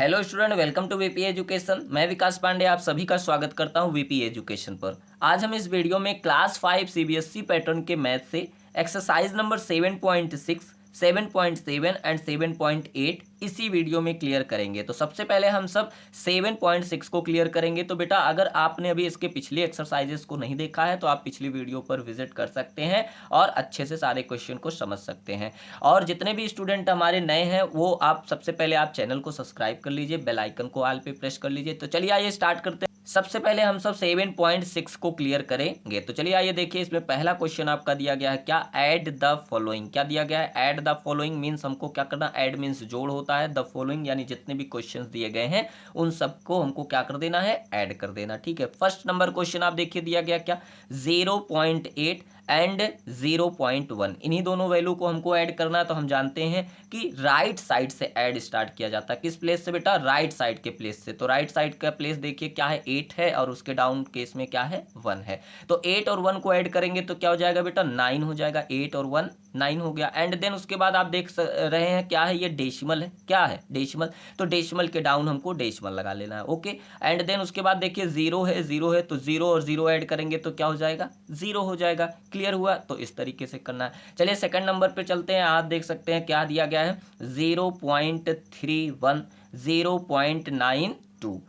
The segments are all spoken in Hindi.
Hello student, welcome to VP education. मैं विकास पांडे आप सभी का स्वागत करता हूं वीपी एजुकेशन पर। आज हम इस वीडियो में क्लास 5 सीबीएसई पैटर्न के मैथ से एक्सरसाइज नंबर 7.6, 7.7 एंड 7.8 इसी वीडियो में क्लियर करेंगे। तो सबसे पहले हम सब 7.6 को क्लियर करेंगे। तो बेटा अगर आपने अभी इसके पिछले एक्सरसाइजेस को नहीं देखा है तो आप पिछली वीडियो पर विजिट कर सकते हैं और अच्छे से सारे क्वेश्चन को समझ सकते हैं। और जितने भी स्टूडेंट हमारे नए हैं वो आप सबसे पहले आप चैनल को सब्सक्राइब कर लीजिए, बेल आइकन को ऑल पे प्रेस कर लीजिए। तो चलिए आइए स्टार्ट करते हैं। सबसे पहले हम सब 7.6 को क्लियर करेंगे। तो चलिए आइए देखिए, इसमें पहला क्वेश्चन आपका दिया गया है क्या, ऐड द फॉलोइंग। क्या दिया गया है, ऐड द फॉलोइंग मीन्स हमको क्या करना, ऐड मीन्स जोड़ होता है, द फॉलोइंग यानी जितने भी क्वेश्चंस दिए गए हैं उन सबको हमको क्या कर देना है, ऐड कर देना। ठीक है, फर्स्ट नंबर क्वेश्चन आप देखिए दिया गया क्या, 0.8 एंड 0.1 इन्हीं दोनों वैल्यू को हमको ऐड करना है। तो हम जानते हैं कि राइट साइड से ऐड स्टार्ट किया जाता है। किस प्लेस से बेटा, राइट साइड के प्लेस से। तो राइट साइड का प्लेस देखिए क्या है, 8 है और उसके डाउन केस में क्या है, 1 है। तो 8 और 1 को ऐड करेंगे तो क्या हो जाएगा बेटा, 9 हो जाएगा। 8 और 1 9 हो गया। एंड देन उसके बाद आप देख रहे हैं क्या है, ये डेसिमल है। क्या है, डेसिमल। तो डेसिमल के डाउन हमको डेसिमल लगा लेना है। ओके, एंड देन उसके बाद देखिए 0 है, 0 है तो 0 और 0 ऐड करेंगे तो क्या हो जाएगा, 0 हो जाएगा। क्लियर हुआ। तो इस तरीके से करना है। चलिए सेकंड नंबर पे चलते हैं। आप देख सकते हैं क्या दिया गया है, 0.31, 0.92।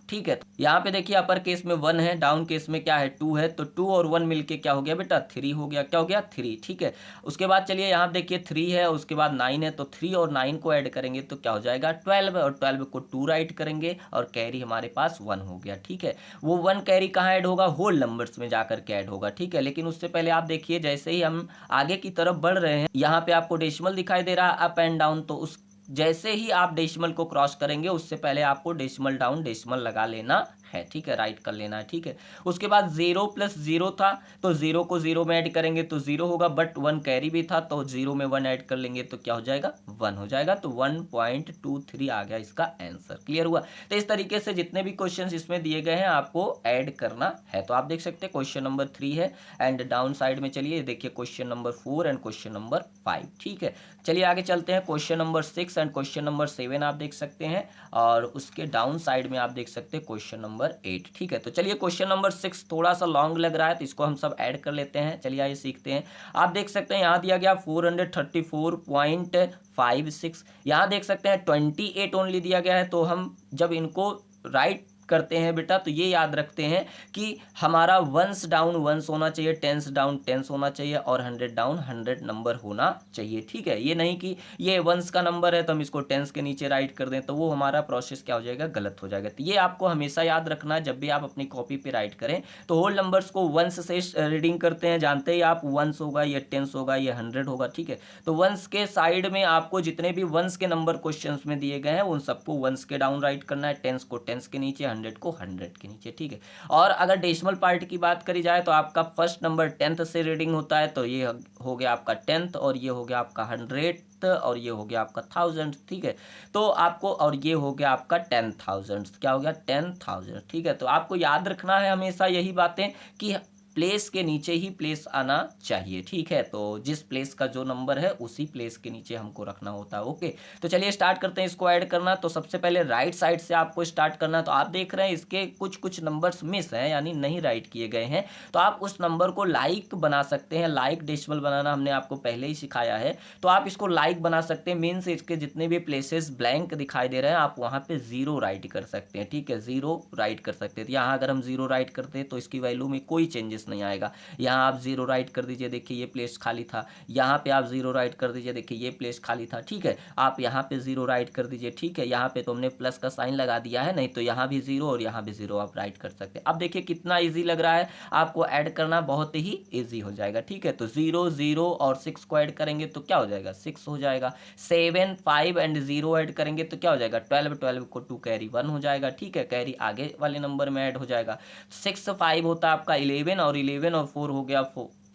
ठीक है, यहाँ पे देखिए अपर केस में 1 है, डाउन केस में क्या है, 2 है। तो 2 और 1 मिलके क्या हो गया बेटा, 3 हो गया। क्या हो गया, 3। ठीक है, उसके बाद चलिए यहाँ देखिए 3 है, उसके बाद 9 है। तो 3 और 9 को ऐड करेंगे तो क्या हो जाएगा, 12 है। और 12 को 2 राइट करेंगे और कैरी हमारे पास 1 हो गया। ठीक है, वो 1 कैरी कहाँ ऐड होगा, होल नंबर्स में जाकर के ऐड होगा। ठीक है, लेकिन उससे पहले आप देखिए जैसे ही हम आगे की तरफ बढ़ रहे हैं, यहाँ पे आपको डेसिमल दिखाई दे रहा है अप एंड डाउन। तो उस जैसे ही आप डेसिमल को क्रॉस करेंगे उससे पहले आपको डेसिमल डाउन डेसिमल लगा लेना है। ठीक है, राइट कर लेना है। ठीक है, उसके बाद 0 + 0 था तो 0 को 0 में ऐड करेंगे तो 0 होगा, बट 1 कैरी भी था तो 0 में 1 ऐड कर लेंगे तो क्या हो जाएगा, 1 हो जाएगा। तो 1.23 आ गया इसका आंसर। क्लियर हुआ। तो इस तरीके से जितने भी क्वेश्चन इसमें दिए गए हैं आपको ऐड करना है। तो आप देख सकते हैं क्वेश्चन नंबर 3 है। एंड डाउन साइड में चलिए देखिए question number 4 and question number 5। ठीक है, चलिए आगे चलते हैं। Question number 6 and question number 7 आप देख सकते हैं और उसके डाउन साइड में आप देख सकते हैं क्वेश्चन नंबर 8। ठीक है, तो चलिए क्वेश्चन नंबर 6 थोड़ा सा लॉन्ग लग रहा है तो इसको हम सब ऐड कर लेते हैं। चलिए आइए सीखते हैं। आप देख सकते हैं यहाँ दिया गया 434.56। यहाँ देख सकते हैं 28 ओनली दिया गया है। तो हम जब इनको राइट करते हैं बेटा तो ये याद रखते हैं कि हमारा वंस डाउन वंस होना चाहिए, टेंस डाउन टेंस होना चाहिए और 100 डाउन 100 नंबर होना चाहिए। ठीक है, ये नहीं कि ये वंस का नंबर है तो हम इसको टेंस के नीचे राइट कर दें, तो वो हमारा प्रोसेस क्या हो जाएगा, गलत हो जाएगा। तो ये आपको हमेशा याद रखना है जब भी आप अपनी कॉपी पे राइट करें। तो होल नंबर्स को वंस से रीडिंग करते हैं, जानते ही आप वंस होगा, ये टेंस होगा, ये 100 होगा। ठीक है, तो वंस के साइड में आपको जितने भी वंस के नंबर क्वेश्चन में दिए गए हैं उन सबको वंस के डाउन राइट करना है, टेंस को टेंस के नीचे, 100 को 100 के नीचे। ठीक है, और अगर डेसिमल पार्ट की बात करी जाए तो आपका फर्स्ट नंबर 10th से रीडिंग होता है। तो ये हो गया आपका 10th और ये हो गया आपका 100th और ये हो गया आपका 1000। ठीक है, तो आपको, और ये हो गया आपका 10,000। क्या हो गया, 10,000। ठीक है, तो आपको याद रखना है हमेशा यही बातें कि प्लेस के नीचे ही प्लेस आना चाहिए। ठीक है, तो जिस प्लेस का जो नंबर है उसी प्लेस के नीचे हमको रखना होता है। ओके, तो चलिए स्टार्ट करते हैं इसको ऐड करना। तो सबसे पहले राइट साइड से आपको स्टार्ट करना है। तो आप देख रहे हैं इसके कुछ कुछ नंबर्स मिस हैं यानी नहीं राइट किए गए हैं। तो आप उस नंबर को लाइक बना सकते हैं। लाइक डेसिमल बनाना हमने आपको पहले ही सिखाया है, तो आप इसको लाइक बना सकते हैं। मीन्स इसके जितने भी प्लेसेस ब्लैंक दिखाई दे रहे हैं आप वहाँ पे 0 राइट कर सकते हैं। ठीक है, 0 राइट कर सकते हैं। तो यहाँ अगर हम 0 राइट करते हैं तो इसकी वैल्यू में कोई चेंजेस नहीं आएगा। यहाँ आप 0 राइट कर दीजिए, देखिए ये प्लेस खाली था। यहाँ पे आप 0 राइट कर दीजिए, देखिए ये प्लेस खाली था। ठीक है, आप यहाँ पे 0 राइट कर दीजिए। ठीक है, यहाँ पे तो हमने प्लस का साइन लगा दिया है, नहीं तो यहाँ भी 0 और यहाँ भी 0 आप राइट कर सकते हैं। अब देखिए कितना ईजी लग रहा है, आपको ऐड करना बहुत ही ईजी हो जाएगा। ठीक है, तो 0 0 और 6 को ऐड करेंगे तो क्या हो जाएगा, 6 हो जाएगा। 7 5 एंड 0 ऐड करेंगे तो क्या हो जाएगा, 12 12 को 2 कैरी 1 हो जाएगा। ठीक है, कैरी आगे वाले नंबर में ऐड हो जाएगा। 6 5 होता है आपका 11 और 11 और 4 हो गया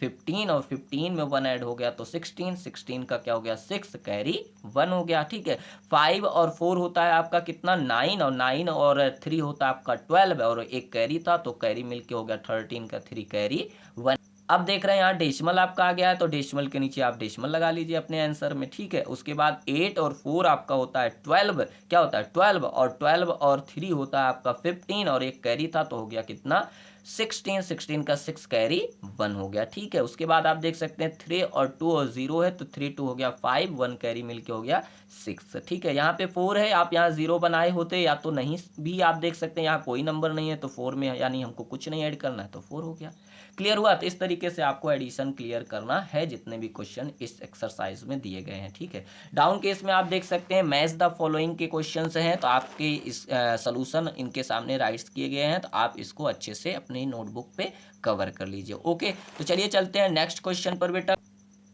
15 और 15 में 1 ऐड हो गया तो 16, 16 का क्या हो गया, 6 कैरी 1 हो गया। ठीक है, 5 और 4 होता है आपका कितना, 9 और 9 और 3 होता है आपका 12 और एक कैरी था तो कैरी मिलके हो गया 13 का 3 कैरी 1। अब देख रहे हैं यहाँ डेसिमल आपका आ गया है, तो डेसिमल के नीचे आप डेसिमल लगा लीजिए अपने आंसर में, ठीक है। उसके बाद 8 और 4 आपका होता है 12, क्या होता है 12, और 12 और 3 होता है आपका 15, और एक कैरी था तो हो गया कितना 16, 16 का 6 कैरी 1 हो गया, ठीक है। उसके बाद आप देख सकते हैं 3 और 2 और 0 है, तो 3 2 हो गया 5, 1 कैरी मिलके हो गया 6, ठीक है। यहाँ पे 4 है, आप यहाँ 0 बनाए होते या तो नहीं भी आप देख सकते हैं, यहाँ कोई नंबर नहीं है तो 4 में यानी हमको कुछ नहीं ऐड करना है तो 4 हो गया। क्लियर हुआ? तो इस तरीके से आपको एडिशन क्लियर करना है जितने भी क्वेश्चन इस एक्सरसाइज में दिए गए हैं, ठीक है। डाउन केस में आप देख सकते हैं मैच द फॉलोइंग के क्वेश्चंस हैं, तो आपके इस सॉल्यूशन इनके सामने राइट्स किए गए हैं, तो आप इसको अच्छे से अपनी नोटबुक पे कवर कर लीजिए। ओके, तो चलिए चलते हैं नेक्स्ट क्वेश्चन पर बेटा।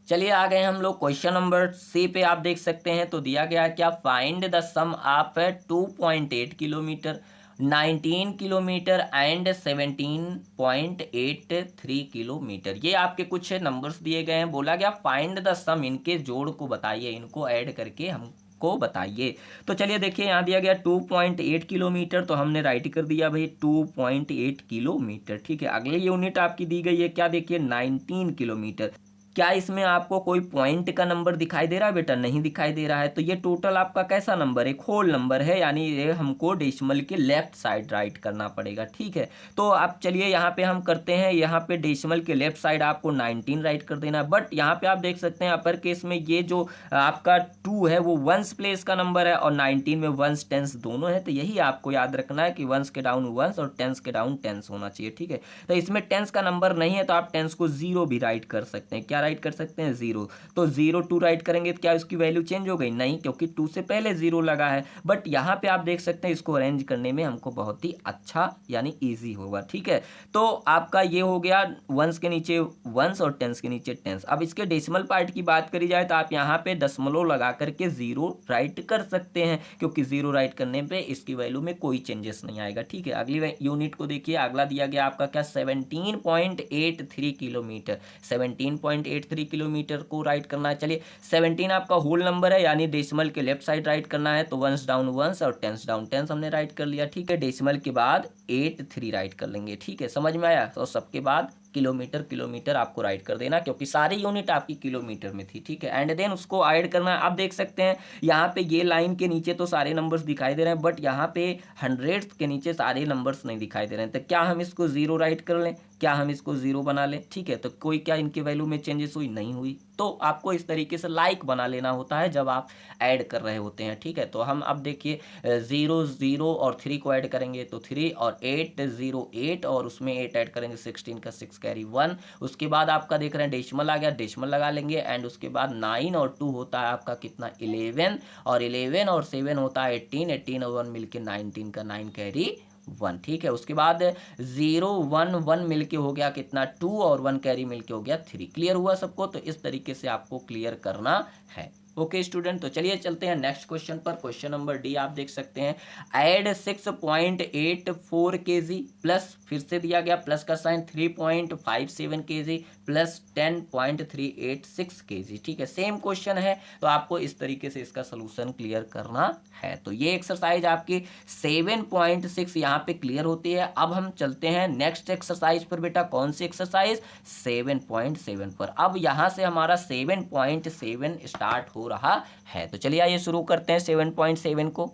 चलिए आ गए हम लोग क्वेश्चन नंबर सी पे। आप देख सकते हैं तो दिया गया है क्या, find the sum of 2.8 kilometre, 19 kilometre and 17.83 kilometre. ये आपके कुछ नंबर्स दिए गए हैं, बोला गया फाइंड द सम, इनके जोड़ को बताइए, इनको ऐड करके हमको बताइए। तो चलिए देखिए यहाँ दिया गया 2.8 किलोमीटर, तो हमने राइट कर दिया भाई 2.8 किलोमीटर, ठीक है। अगली यूनिट आपकी दी गई है क्या, देखिए 19 किलोमीटर। क्या इसमें आपको कोई पॉइंट का नंबर दिखाई दे रहा है बेटा? नहीं दिखाई दे रहा है, तो ये टोटल आपका कैसा नंबर है, एक होल नंबर है, यानी ये हमको डेसिमल के लेफ्ट साइड राइट करना पड़ेगा, ठीक है। तो आप चलिए यहाँ पे हम करते हैं, यहाँ पे डेसिमल के लेफ्ट साइड आपको 19 राइट कर देना है, बट यहाँ पे आप देख सकते हैं अपर केस में ये जो आपका 2 है वो वंस प्लेस का नंबर है, और 19 में वंस टेंस दोनों है, तो यही आपको याद रखना है कि वंस के डाउन वंस और टेंस के डाउन टेंस होना चाहिए, ठीक है। तो इसमें टेंस का नंबर नहीं है, तो आप टेंस को 0 भी राइट कर सकते हैं, क्या राइट कर सकते हैं 0। तो 0 2 राइट करेंगे तो क्या उसकी वैल्यू चेंज हो गई? नहीं, क्योंकि 2 से पहले 0 लगा है। बट यहाँ पे आप देख सकते हैं इसको अरेंज करने में हमको बहुत ही अच्छा यानी इजी होगा, ठीक है। तो आपका ये हो गया वंस के नीचे वंस और टेंस के नीचे टेंस। अब इसके डेसिमल पार्ट की बात करी जाए तो आप यहाँ पे दशमलव लगा करके 0 राइट कर सकते हैं, क्योंकि 0 राइट करने पे इसकी वैल्यू में कोई चेंजेस नहीं आएगा, ठीक है। अगली यूनिट को देखिए, अगला दिया गया आपका क्या 17.83 किलोमीटर, 17.83 किलोमीटर को राइट करना है। चलिए 17 आपका होल नंबर है, यानी डेसिमल के लेफ्ट साइड राइट करना है, तो वंस डाउन वंस और टेंस डाउन टेंस हमने राइट कर लिया, ठीक है। डेसिमल के बाद 83 राइट कर लेंगे, ठीक है, समझ में आया। तो सबके बाद किलोमीटर किलोमीटर आपको राइट कर देना, क्योंकि सारी यूनिट आपकी किलोमीटर में थी, ठीक है। एंड देन उसको ऐड करना है। आप देख सकते हैं यहाँ पे ये लाइन के नीचे तो सारे नंबर्स दिखाई दे रहे हैं, बट यहाँ पे हंड्रेड्स के नीचे सारे नंबर्स नहीं दिखाई दे रहे हैं, तो क्या हम इसको 0 राइट कर लें, क्या हम इसको 0 बना लें, ठीक है। तो कोई क्या इनकी वैल्यू में चेंजेस हुई? नहीं हुई। तो आपको इस तरीके से लाइक बना लेना होता है जब आप ऐड कर रहे होते हैं, ठीक है। तो हम अब देखिए 0 0 और 3 को ऐड करेंगे तो 3, और 8 0 8, और उसमें 8 ऐड करेंगे 16 का 6 कैरी 1। उसके बाद आपका देख रहे हैं डेसिमल आ गया, डेसिमल लगा लेंगे, एंड उसके बाद 9 और 2 होता है आपका कितना 11, और 11 और 7 होता है 18, 18 और 1 मिलके 19 का 9 कैरी 1, ठीक है। उसके बाद 0 1 1 मिलके हो गया कितना 2, और 1 कैरी मिलके हो गया 3। क्लियर हुआ सबको? तो इस तरीके से आपको क्लियर करना है। ओके स्टूडेंट, तो चलिए चलते हैं नेक्स्ट क्वेश्चन पर। क्वेश्चन नंबर डी आप देख सकते हैं, ऐड 6.84 kg प्लस, फिर से दिया गया प्लस का साइन, 3.57 kg प्लस 10.386 kg, ठीक है। सेम क्वेश्चन है, तो आपको इस तरीके से इसका सोल्यूशन क्लियर करना है। तो ये एक्सरसाइज आपकी 7.6 यहाँ पे क्लियर होती है। अब हम चलते हैं नेक्स्ट एक्सरसाइज पर बेटा। कौन सी एक्सरसाइज? 7.7 पर। अब यहाँ से हमारा 7.7 स्टार्ट हो रहा है, तो चलिए आइए शुरू करते हैं 7.7 को।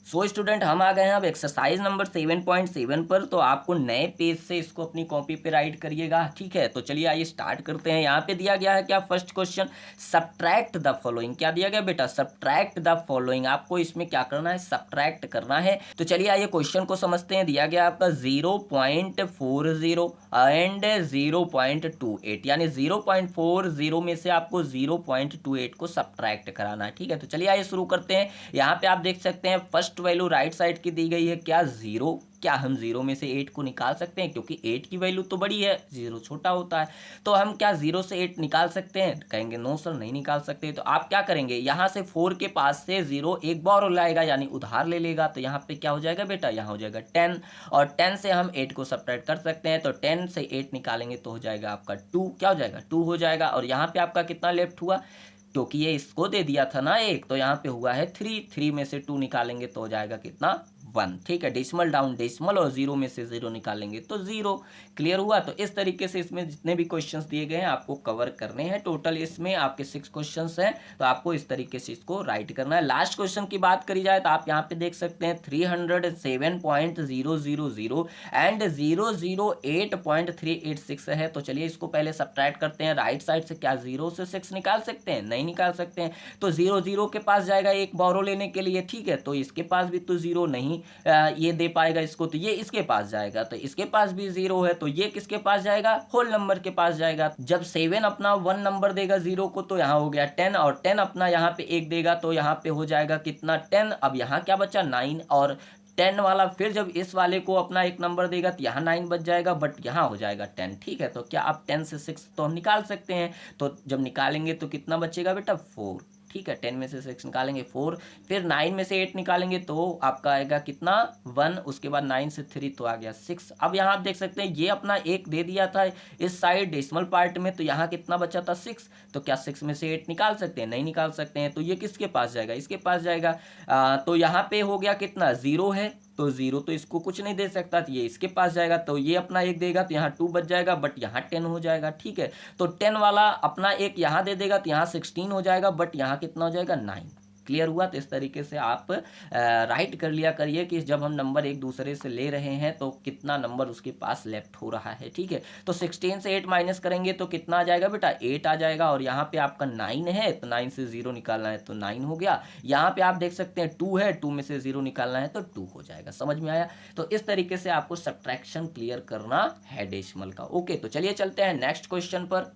सो स्टूडेंट हम आ गए हैं अब एक्सरसाइज नंबर 7.7 पर। तो आपको नए पेज से इसको अपनी कॉपी पे राइट करिएगा, ठीक है। तो चलिए आइए स्टार्ट करते हैं। यहाँ पे दिया गया है क्या, first question, subtract the following. क्या दिया गया बेटा? Subtract the following. आपको इसमें क्या करना है? सब्ट्रैक्ट करना है। तो चलिए आइए क्वेश्चन को समझते हैं। दिया गया आपका 0.40 एंड 0.28, यानी 0.40 में से आपको 0.28 को सब्ट्रैक्ट कराना है, ठीक है। तो चलिए आइए शुरू करते हैं। यहाँ पे आप देख सकते हैं फर्स्ट वैल्यू राइट साइड की दी गई है क्या, 0। क्या हम 0 में से 8 को निकाल सकते हैं? क्योंकि 8 की वैल्यू तो बड़ी है, 0 छोटा होता है। तो हम क्या 0 से 8 निकाल सकते हैं? कहेंगे नो सर नहीं निकाल सकते। तो आप क्या करेंगे, यहाँ से 4 के पास से 0 एक बार और लाएगा, यानी उधार ले लेगा। तो यहाँ पे क्या हो जाएगा बेटा? यहाँ हो जाएगा 10, और 10 से हम 8 को सब्ट्रैक्ट कर सकते हैं। तो 10 से 8 निकालेंगे तो हो जाएगा आपका 2। क्या हो जाएगा? 2 हो जाएगा। और यहाँ पे आपका कितना लेफ्ट हुआ? क्योंकि ये इसको दे दिया था ना एक, तो यहाँ पे हुआ है 3। 3 में से 2 निकालेंगे तो हो जाएगा कितना? 1, ठीक है। डेसिमल डाउन डेसिमल और 0 में से 0 निकालेंगे तो 0। क्लियर हुआ। तो इस तरीके से इसमें जितने भी क्वेश्चंस दिए गए हैं आपको कवर करने हैं। टोटल इसमें आपके 6 क्वेश्चंस हैं, तो आपको इस तरीके से इसको राइट करना है। लास्ट क्वेश्चन की बात करी जाए तो आप यहाँ पे देख सकते हैं 307.000 एंड 008.386 है। तो चलिए इसको पहले सब्ट्रैक्ट करते हैं। राइट साइड से क्या 0 से 6 निकाल सकते हैं? नहीं निकाल सकते हैं। तो 0 के पास जाएगा एक बोरो लेने के लिए, ठीक है। तो इसके पास भी तो 0 नहीं ये दे पाएगा इसको, तो ये इसके पास जाएगा। तो इसके पास भी 0 है, तो ये किसके पास जाएगा? होल नंबर के पास जाएगा। जब 7 अपना 1 नंबर देगा 0 को, तो यहाँ हो गया 10, और 10 अपना यहाँ पे 1 देगा तो यहाँ पे हो जाएगा कितना? 10। अब यहाँ क्या बचा? 9। और 10 वाला फिर जब इस वाले को अपना एक नंबर देगा तो यहाँ 9 बच जाएगा, बट यहाँ हो जाएगा 10, ठीक है। तो क्या आप 10 से 6 तो हम निकाल सकते हैं। तो जब निकालेंगे तो कितना बचेगा बेटा? 4, ठीक है। 10 में से 6 निकालेंगे 4, फिर 9 में से 8 निकालेंगे तो आपका आएगा कितना? 1। उसके बाद 9 से 3 तो आ गया 6। अब यहाँ आप देख सकते हैं ये अपना 1 दे दिया था इस साइड डेसिमल पार्ट में, तो यहाँ कितना बचा था? 6। तो क्या 6 में से 8 निकाल सकते हैं? नहीं निकाल सकते हैं। तो ये किसके पास जाएगा? इसके पास जाएगा। तो यहाँ पे हो गया कितना? 0 है, तो 0 तो इसको कुछ नहीं दे सकता, तो ये इसके पास जाएगा। तो ये अपना 1 देगा तो यहाँ 2 बच जाएगा, बट यहाँ 10 हो जाएगा, ठीक है। तो 10 वाला अपना 1 यहाँ दे देगा तो यहाँ 16 हो जाएगा, बट यहाँ कितना हो जाएगा? 9। क्लियर हुआ। तो इस तरीके से आप राइट कर लिया करिए कि जब हम नंबर एक दूसरे से ले रहे हैं तो कितना नंबर उसके पास लेफ्ट हो रहा है, ठीक है। तो 16 से 8 माइनस करेंगे तो कितना आ जाएगा बेटा? 8 आ जाएगा। और यहाँ पे आपका 9 है, तो 9 से 0 निकालना है तो 9 हो गया। यहाँ पे आप देख सकते हैं 2 है, 2 में से 0 निकालना है तो 2 हो जाएगा। समझ में आया? तो इस तरीके से आपको सब्ट्रैक्शन क्लियर करना है डेसिमल का। ओके, तो चलिए चलते हैं नेक्स्ट क्वेश्चन पर।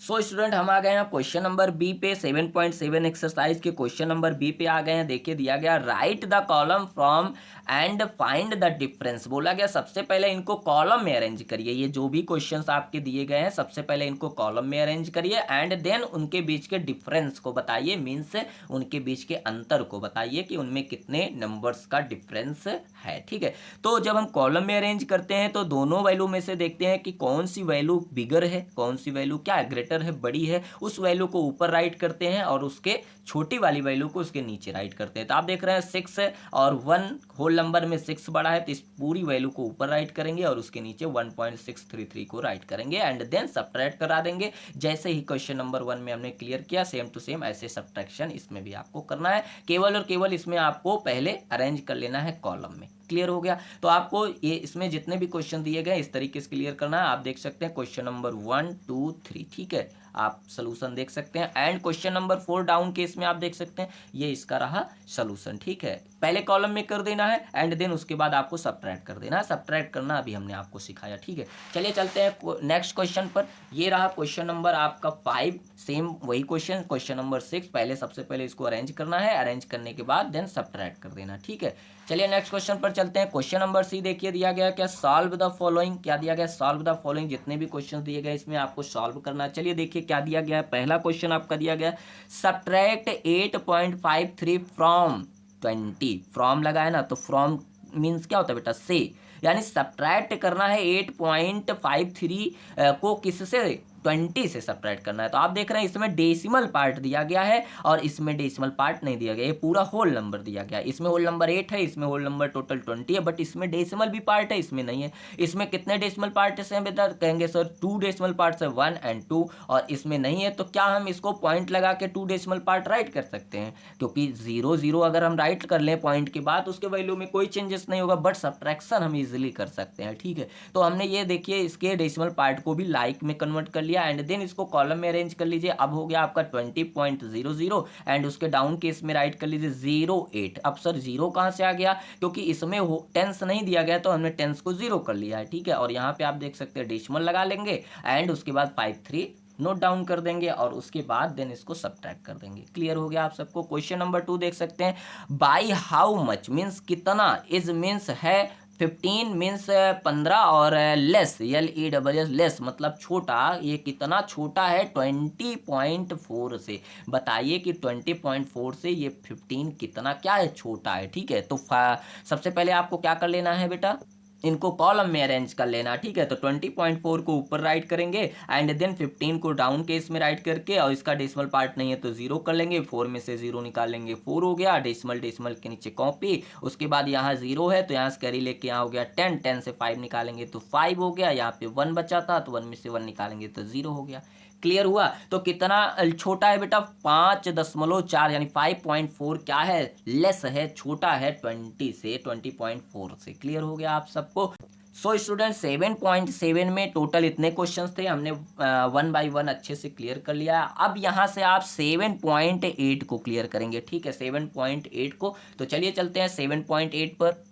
सो स्टूडेंट हम आ गए हैं क्वेश्चन नंबर बी पे। 7.7 एक्सरसाइज के क्वेश्चन नंबर बी पे आ गए हैं। देखिए दिया गया right the column from and find the difference. बोला गया सबसे पहले इनको कॉलम में अरेंज करिए। ये जो भी क्वेश्चंस आपके दिए गए हैं सबसे पहले इनको कॉलम में अरेंज करिए एंड देन उनके बीच के डिफरेंस को बताइए, मीन्स उनके बीच के अंतर को बताइए कि उनमें कितने नंबर्स का डिफरेंस है, ठीक है। तो जब हम कॉलम में अरेंज करते हैं तो दोनों वैल्यू में से देखते हैं कि कौन सी वैल्यू बिगर है, कौन सी वैल्यू क्या है, ग्रेटर है, बड़ी है। उस वैल्यू को ऊपर राइट करते हैं और उसके छोटी वाली वैल्यू को उसके नीचे राइट करते हैं। तो आप देख रहे हैं 6 है और 1 होल नंबर में 6 बड़ा है, तो इस पूरी वैल्यू को ऊपर राइट करेंगे और उसके नीचे 1.633 को राइट करेंगे एंड देन सब्ट्रैक्ट करा देंगे। जैसे ही क्वेश्चन नंबर 1 में हमने क्लियर किया, सेम टू सेम ऐसे सब्ट्रैक्शन इसमें भी आपको करना है। केवल और केवल इसमें आपको पहले अरेंज कर लेना है कॉलम में। क्लियर हो गया। तो आपको ये इसमें जितने भी क्वेश्चन दिए गए इस तरीके से क्लियर करना है। आप देख सकते हैं क्वेश्चन नंबर 1 2 3, ठीक है। आप सोल्यूशन देख सकते हैं and question number 4 down case में आप देख सकते हैं ये इसका रहा सोल्यूशन, ठीक है। पहले कॉलम में कर देना है एंड देन उसके बाद आपको सब्ट्रैक्ट कर देना है। सब्ट्रैक्ट करना अभी हमने आपको सिखाया, ठीक है। चलिए चलते हैं नेक्स्ट क्वेश्चन पर। ये रहा क्वेश्चन नंबर आपका 5, सेम वही क्वेश्चन। क्वेश्चन नंबर 6 पहले सबसे पहले इसको अरेंज करना है, अरेंज करने के बाद देन सब्ट्रैक्ट कर देना, ठीक है। चलिए नेक्स्ट क्वेश्चन पर चलते हैं। क्वेश्चन नंबर सी देखिए दिया गया क्या? Solve the following. क्या दिया गया? Solve the following. जितने भी क्वेश्चन दिए गए इसमें आपको सॉल्व करना है। चलिए देखिए क्या दिया गया है। पहला क्वेश्चन आपका दिया गया सब्ट्रैक्ट 8.53 फ्रॉम 20। फ्रॉम लगा है ना, तो फ्रॉम मीन्स क्या होता है बेटा? से, यानी सब्ट्रैक्ट करना है 8.53 को किससे? 20 से सब्ट्रैक्ट करना है। तो आप देख रहे हैं इसमें डेसिमल पार्ट दिया गया है और इसमें डेसिमल पार्ट नहीं दिया गया, ये पूरा होल नंबर दिया गया है। इसमें होल नंबर 8 है, इसमें होल नंबर टोटल 20 है, बट इसमें डेसिमल भी पार्ट है, इसमें नहीं है। इसमें कितने डेसिमल पार्ट्स हैं बेटा? कहेंगे सर 2 डेसिमल पार्ट्स है, 1 और 2, और इसमें नहीं है। तो क्या हम इसको पॉइंट लगा के 2 डेसिमल पार्ट राइट कर सकते हैं? क्योंकि 0 0 अगर हम राइट कर लें पॉइंट के बाद उसके वैल्यू में कोई चेंजेस नहीं होगा, बट सब्ट्रैक्शन हम इजिली कर सकते हैं, ठीक है। तो हमने ये देखिए इसके डेसिमल पार्ट को भी लाइक में कन्वर्ट कर लिया एंड देन इसको कॉलम में अरेंज कर लीजिए। अब हो गया आपका 20.00 एंड उसके डाउन केस में राइट कर लीजिए 08। अब सर 0 कहां से आ गया? क्योंकि इसमें टेंस नहीं दिया गया तो हमने टेंस को 0 कर लिया है, ठीक है। और यहाँ पे आप देख सकते हैं डेसिमल लगा लेंगे एंड उसके बाद 53 नोट डाउन कर देंगे और उसके बाद देन इसको सब्ट्रैक्ट कर देंगे। क्लियर हो गया आप सबको। क्वेश्चन नंबर 2 देख सकते हैं बाई हाउ मच मीन्स कितना, इज मीन्स है 15 मीन्स 15 और लेस LESS लेस मतलब छोटा, ये कितना छोटा है? 20.4 से। बताइए कि 20.4 से ये 15 कितना क्या है? छोटा है, ठीक है। तो सबसे पहले आपको क्या कर लेना है बेटा? इनको कॉलम में अरेंज कर लेना, ठीक है। तो 20.4 को ऊपर राइट करेंगे एंड देन 15 को डाउन केस में राइट करके, और इसका डेसिमल पार्ट नहीं है तो 0 कर लेंगे, 4 में से 0 निकालेंगे 4 हो गया, डेसिमल डेसिमल के नीचे कॉपी। उसके बाद यहाँ 0 है तो यहाँ से कैरी लेके यहाँ हो गया 10, 10 से 5 निकालेंगे तो 5 हो गया, यहाँ पे 1 बचा था तो 1 में से 1 निकालेंगे तो 0 हो गया। क्लियर हुआ। तो कितना छोटा है बेटा 5.4 यानी 5.4 क्या है, लेस है, छोटा है 20 से, 20.4 से। क्लियर हो गया आप सबको। सो स्टूडेंट 7.7 में टोटल इतने क्वेश्चंस थे, हमने 1 बाय 1 अच्छे से क्लियर कर लिया। अब यहाँ से आप 7.8 को क्लियर करेंगे, ठीक है, 7.8 को। तो चलिए चलते हैं 7.8 पर।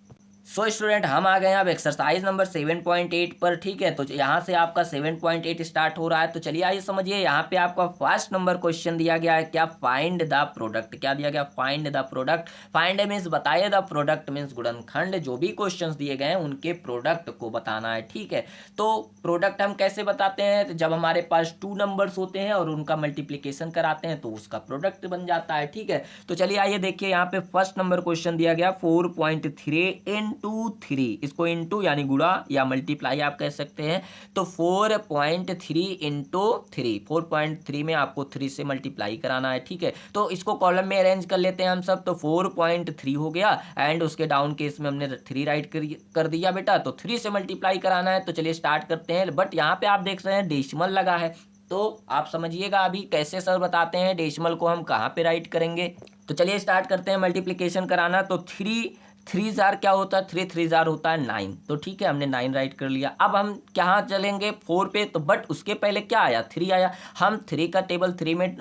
सो स्टूडेंट हम आ गए हैं अब एक्सरसाइज नंबर 7.8 पर, ठीक है। तो यहाँ से आपका 7.8 स्टार्ट हो रहा है। तो चलिए आइए समझिए, यहाँ पे आपका फर्स्ट नंबर क्वेश्चन दिया गया है क्या, फाइंड द प्रोडक्ट। क्या दिया गया, find the product. Find means बताइए, द प्रोडक्ट मीन्स गुणनखंड। जो भी क्वेश्चंस दिए गए हैं उनके प्रोडक्ट को बताना है, ठीक है। तो प्रोडक्ट हम कैसे बताते हैं, तो जब हमारे पास 2 नंबर्स होते हैं और उनका मल्टीप्लीकेशन कराते हैं तो उसका प्रोडक्ट बन जाता है, ठीक है। तो चलिए आइए देखिए, यहाँ पे फर्स्ट नंबर क्वेश्चन दिया गया 4.3 इंटू 3, इसको इंटू यानी गुणा या मल्टीप्लाई आप कह सकते हैं। तो 4.3 इंटू 3, 4.3 में आपको 3 से मल्टीप्लाई कराना है, ठीक है। तो इसको कॉलम में अरेंज कर लेते हैं हम सब। तो 4.3 हो गया एंड उसके डाउन केस में हमने 3 राइट कर दिया बेटा। तो 3 से मल्टीप्लाई कराना है। तो चलिए स्टार्ट करते हैं। बट यहाँ पे आप देख रहे हैं डेसिमल लगा है, तो आप समझिएगा अभी कैसे सर बताते हैं डेसिमल को हम कहाँ पे राइट करेंगे। तो चलिए स्टार्ट करते हैं मल्टीप्लिकेशन कराना। तो 3 जार क्या होता है, 3 जार होता है 9। तो ठीक है, हमने 9 राइट कर लिया। अब हम कहाँ चलेंगे 4 पे। तो बट उसके पहले क्या आया, 3 आया। हम 3 का टेबल 3 में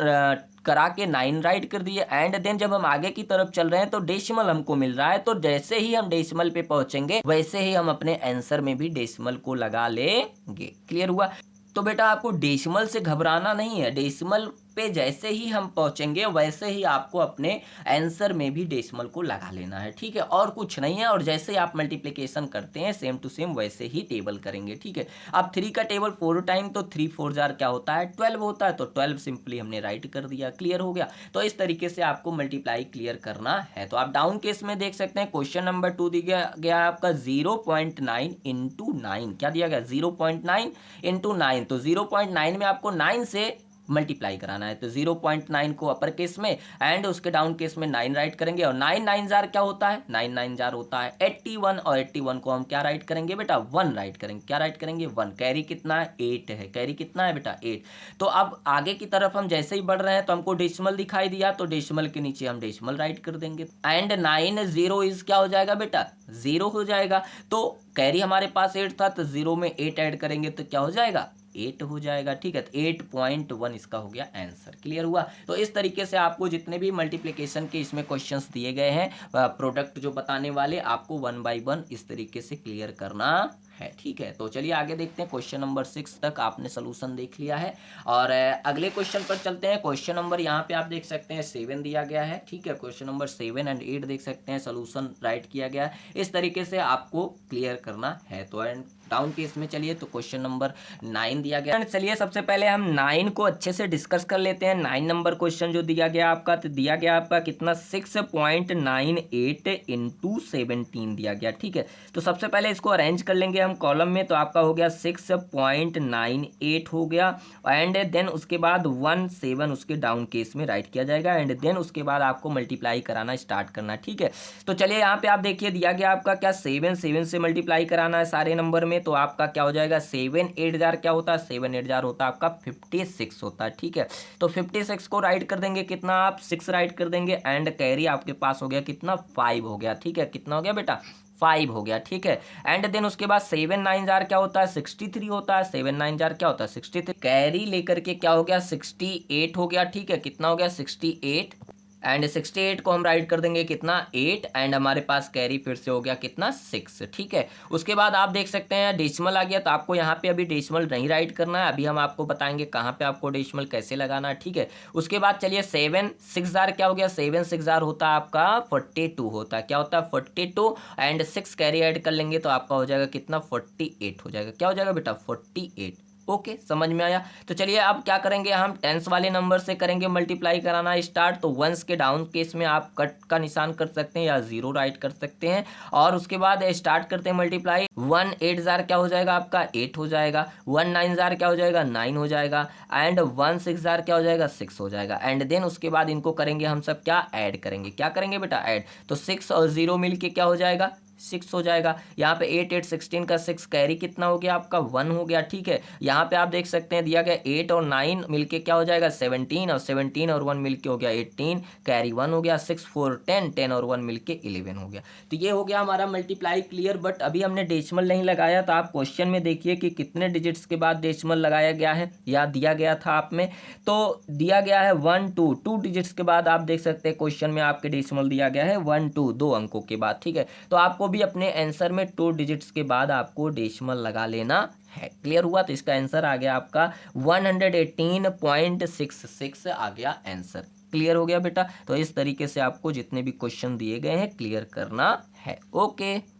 करा के 9 राइट कर दिए एंड देन जब हम आगे की तरफ चल रहे हैं तो डेसिमल हमको मिल रहा है। तो जैसे ही हम डेसिमल पे पहुंचेंगे वैसे ही हम अपने आंसर में भी डेसिमल को लगा लेंगे। क्लियर हुआ। तो बेटा आपको डेसिमल से घबराना नहीं है, डेसिमल पे जैसे ही हम पहुंचेंगे वैसे ही आपको अपने आंसर में भी डेसिमल को लगा लेना है, ठीक है, और कुछ नहीं है। और जैसे ही आप मल्टीप्लिकेशन करते हैं सेम टू सेम वैसे ही टेबल करेंगे, ठीक है। अब 3 का टेबल 4 टाइम, तो 3 4 जार क्या होता है 12 होता है। तो 12 सिंपली हमने राइट कर दिया। क्लियर हो गया। तो इस तरीके से आपको मल्टीप्लाई क्लियर करना है। तो आप डाउन केस में देख सकते हैं क्वेश्चन नंबर 2 दिया गया आपका 0.9 इंटू 9। क्या दिया गया 0.9 इंटू 9। तो 0.9 में आपको 9 से मल्टीप्लाई कराना है। तो 0.9 को अपर केस में एंड उसके डाउन केस में 9 राइट करेंगे। और 9 9 जार क्या होता है, 9 9 जार होता है 81। और 81 को हम क्या राइट करेंगे बेटा 1 राइट करेंगे। क्या राइट करेंगे 1। कैरी कितना है 8 है। कैरी कितना है बेटा 8। तो अब आगे की तरफ हम जैसे ही बढ़ रहे हैं तो हमको डेसिमल दिखाई दिया, तो डेसिमल के नीचे हम डेसिमल राइट कर देंगे एंड 9 0 इज क्या हो जाएगा बेटा 0 हो जाएगा। तो कैरी हमारे पास 8 था तो 0 में 8 ऐड करेंगे तो क्या हो जाएगा 8 हो जाएगा, ठीक है। तो 8.1 इसका हो गया आंसर। क्लियर हुआ। तो इस तरीके से आपको जितने भी मल्टीप्लिकेशन के इसमें क्वेश्चंस दिए गए हैं प्रोडक्ट जो बताने वाले, आपको 1 बाय 1 इस तरीके से क्लियर करना है, ठीक है। तो चलिए आगे देखते हैं। क्वेश्चन नंबर 6 तक आपने सोल्यूशन देख लिया है और अगले क्वेश्चन पर चलते हैं। क्वेश्चन नंबर यहाँ पे आप देख सकते हैं 7 दिया गया है, ठीक है। क्वेश्चन नंबर 7 एंड 8 देख सकते हैं, सोल्यूशन राइट किया गया है। इस तरीके से आपको क्लियर करना है। तो एंड डाउन केस में चलिए, तो क्वेश्चन नंबर 9 दिया गया। चलिए सबसे पहले हम 9 को अच्छे से डिस्कस कर लेते हैं। 9 नंबर क्वेश्चन जो दिया गया आपका, तो दिया गया आपका कितना 6.98 इंटू 17 दिया गया, ठीक है। तो सबसे पहले इसको अरेंज कर लेंगे हम कॉलम में। तो आपका हो गया 6.98 हो गया एंड देन उसके बाद 1 7 उसके डाउन केस में राइट किया जाएगा एंड देन उसके बाद आपको मल्टीप्लाई कराना स्टार्ट करना, ठीक है। तो चलिए यहाँ पे आप देखिए दिया गया आपका क्या 7 7 से मल्टीप्लाई कराना है सारे नंबर में। तो आपका क्या हो जाएगा 7 8 जार क्या होता है 7 8 जार होता है आपका 56 होता है, ठीक है। तो 56 को राइट कर देंगे कितना, आप 6 राइट कर देंगे एंड कैरी आपके पास हो गया कितना 5 हो गया, ठीक है। कितना हो गया बेटा 5 हो गया, ठीक है। एंड देन उसके बाद 7 9 जार क्या होता है 63 होता है। 7 9 जार क्या होता है 63। कैरी लेकर के क्या हो गया 68 हो गया, ठीक है। कितना हो गया 68 एंड 68 को हम राइट कर देंगे कितना 8 एंड हमारे पास कैरी फिर से हो गया कितना 6, ठीक है। उसके बाद आप देख सकते हैं डेसिमल आ गया। तो आपको यहाँ पे अभी डेसिमल नहीं राइट करना है, अभी हम आपको बताएंगे कहाँ पे आपको डेसिमल कैसे लगाना है, ठीक है। उसके बाद चलिए 7 6 जार क्या हो गया 7 6 जार होता है आपका 42 होता है। क्या होता है 42 एंड 6 कैरी ऐड कर लेंगे तो आपका हो जाएगा कितना 48 हो जाएगा। क्या हो जाएगा बेटा 48। ओके, समझ में आया। तो चलिए अब क्या करेंगे, हम टेंस वाले नंबर से करेंगे मल्टीप्लाई कराना स्टार्ट। तो वंस के डाउन केस में आप कट का निशान कर सकते हैं या जीरो राइट कर सकते हैं, और उसके बाद स्टार्ट करते हैं मल्टीप्लाई। 1 8 जार क्या हो जाएगा आपका 8 हो जाएगा, 1 9 जार क्या हो जाएगा 9 हो जाएगा, एंड 1 6 जार क्या हो जाएगा 6 हो जाएगा। एंड देन उसके बाद इनको करेंगे हम सब क्या, ऐड करेंगे। क्या करेंगे बेटा, ऐड। तो 6 और 0 मिलके क्या हो जाएगा 6 हो जाएगा। यहाँ पे 8 8 16 का 6 कैरी कितना हो गया आपका 1 हो गया, ठीक है। यहाँ पे आप देख सकते हैं दिया गया 8 और 9 मिलके क्या हो जाएगा 17, और 17 और 1 मिलके हो गया 18, कैरी 1 हो गया, 6 4 10, 10 और 1 मिलके 11 हो गया। तो ये हो गया हमारा मल्टीप्लाई क्लियर। बट अभी हमने डेसिमल नहीं लगाया, तो आप क्वेश्चन में देखिए कि कितने डिजिट्स के बाद डेसिमल लगाया गया है या दिया गया था आप में। तो दिया गया है 1 2, 2 डिजिट्स के बाद आप देख सकते हैं क्वेश्चन में आपके डेसिमल दिया गया है 1 2, 2 अंकों के बाद, ठीक है। तो आपको भी अपने आंसर में 2 डिजिट्स के बाद आपको डेसिमल लगा लेना है। क्लियर हुआ। तो इसका आंसर आ गया आपका 118.66 आ गया आंसर। क्लियर हो गया बेटा। तो इस तरीके से आपको जितने भी क्वेश्चन दिए गए हैं क्लियर करना है। ओके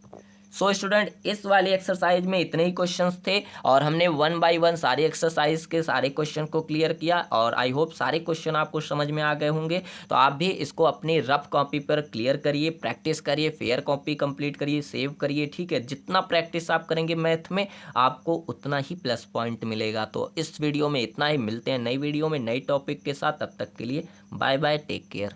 सो स्टूडेंट, इस वाली एक्सरसाइज में इतने ही क्वेश्चंस थे, और हमने 1 बाय 1 सारे एक्सरसाइज के सारे क्वेश्चन को क्लियर किया, और आई होप सारे क्वेश्चन आपको समझ में आ गए होंगे। तो आप भी इसको अपनी रफ कॉपी पर क्लियर करिए, प्रैक्टिस करिए, फेयर कॉपी कंप्लीट करिए, सेव करिए, ठीक है। जितना प्रैक्टिस आप करेंगे मैथ में आपको उतना ही प्लस पॉइंट मिलेगा। तो इस वीडियो में इतना ही, मिलते हैं नई वीडियो में नई टॉपिक के साथ। तब तक के लिए बाय बाय, टेक केयर।